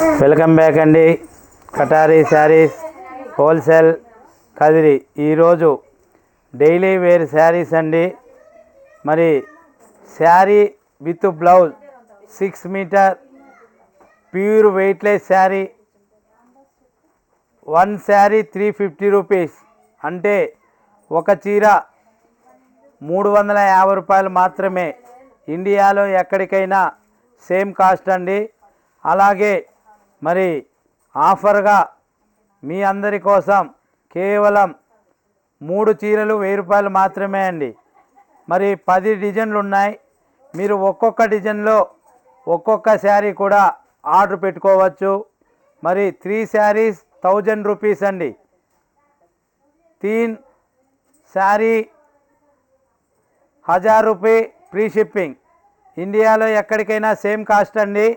Welcome back అండి. Katari saris wholesale Kadiri. ఈరోజు daily wear saris అండి. మరి sari with blouse 6 metre pure weightless sari. One sari 350 rupees, అంటే ఒక చీర 350 రూపాయలు మాత్రమే. ఇండియాలో ఎక్కడికైనా సేమ్ కాస్ట్ అండి. అలాగే మరి ఆఫర్గా మీ అందరి కోసం కేవలం 3 చీరలు 1000 రూపాయలు మాత్రమే అండి. మరి 10 డిజైన్లు ఉన్నాయి. మీరు ఒక్కొక్క డిజైన్లో ఒక్కొక్క శారీ కూడా ఆర్డర్ పెట్టుకోవచ్చు. మరి 3 శారీస్ 1000 రూపీస్ అండి. 3 శారీ 1000 రూపాయ ఫ్రీ షిప్పింగ్. ఇండియాలో ఎక్కడికైనా సేమ్ కాస్ట్ అండి.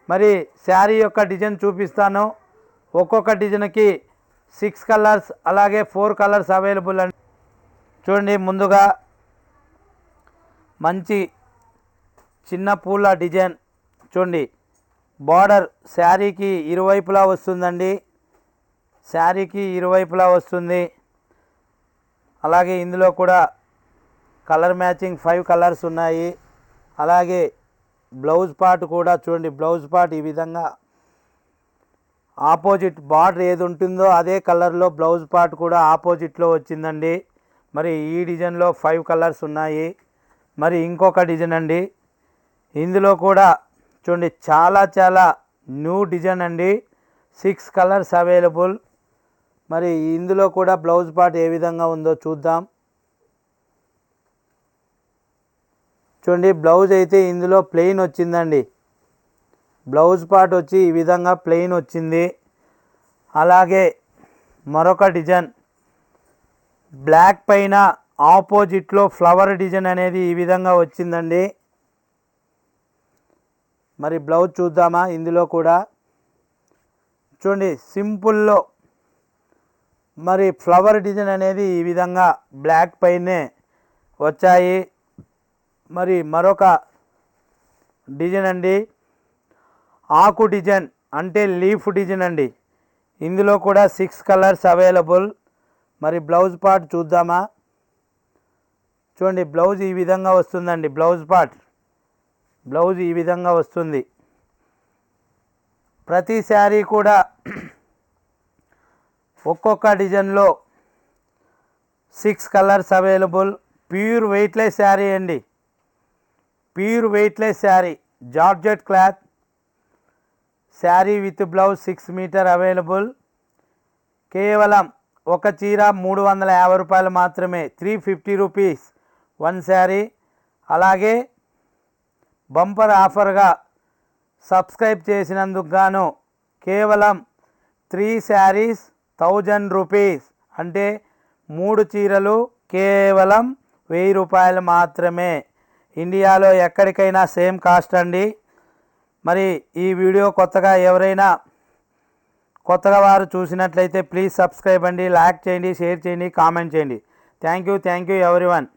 మరి శారీ యొక్క డిజైన్ చూపిస్తాను. ఒక్కొక్క డిజైన్కి 6 కలర్స్ అలాగే 4 కలర్స్ అవైలబుల్ అండి. చూడండి, ముందుగా మంచి చిన్న పూల డిజైన్ చూడండి. బార్డర్ శారీకి ఇరువైపులా వస్తుందండి. శారీకి ఇరువైపులా వస్తుంది. అలాగే ఇందులో కూడా కలర్ మ్యాచింగ్ 5 కలర్స్ ఉన్నాయి. అలాగే బ్లౌజ్ పార్ట్ కూడా చూడండి. బ్లౌజ్ పార్ట్ ఈ విధంగా ఆపోజిట్ బార్డర్ ఏది ఉంటుందో అదే కలర్లో బ్లౌజ్ పార్ట్ కూడా ఆపోజిట్లో వచ్చిందండి. మరి ఈ డిజైన్లో 5 కలర్స్ ఉన్నాయి. మరి ఇంకొక డిజైన్ అండి. ఇందులో కూడా చూడండి, చాలా న్యూ డిజైన్ అండి. 6 కలర్స్ అవైలబుల్. మరి ఇందులో కూడా బ్లౌజ్ పార్ట్ ఏ విధంగా ఉందో చూద్దాం. చూడండి, బ్లౌజ్ అయితే ఇందులో ప్లెయిన్ వచ్చిందండి. బ్లౌజ్ పార్ట్ వచ్చి ఈ విధంగా ప్లెయిన్ వచ్చింది. అలాగే మరొక డిజైన్ బ్లాక్ పైన ఆపోజిట్లో ఫ్లవర్ డిజైన్ అనేది ఈ విధంగా వచ్చిందండి. మరి బ్లౌజ్ చూద్దామా. ఇందులో కూడా చూడండి, సింపుల్లో మరి ఫ్లవర్ డిజైన్ అనేది ఈ విధంగా బ్లాక్ పైనే వచ్చాయి. మరి మరొక డిజైన్ అండి, ఆకు డిజైన్ అంటే లీఫ్ డిజైన్ అండి. ఇందులో కూడా 6 కలర్స్ అవైలబుల్. మరి బ్లౌజ్ పార్ట్ చూద్దామా. చూడండి, బ్లౌజ్ ఈ విధంగా వస్తుందండి. బ్లౌజ్ ఈ విధంగా వస్తుంది. ప్రతి శారీ కూడా ఒక్కొక్క డిజైన్లో 6 colours available. Pure weightless sari అండి. Pure weightless sari, georgette cloth sari with blouse 6 metre available. కేవలం ఒక చీర 350 రూపాయలు మాత్రమే. 350 రూపీస్ వన్ శారీ. అలాగే బంపర్ ఆఫర్గా సబ్స్క్రైబ్ చేసినందుకు గాను కేవలం 3 శారీస్ 1000 రూపీస్, అంటే 3 చీరలు కేవలం 1000 రూపాయలు మాత్రమే. ఇండియాలో ఎక్కడికైనా సేమ్ కాస్ట్ అండి. మరి ఈ వీడియో ఎవరైనా కొత్తగా వారు చూసినట్లయితే ప్లీజ్ సబ్స్క్రైబ్ అండి. లైక్ చేయండి, షేర్ చేయండి, కామెంట్ చేయండి. Thank you everyone.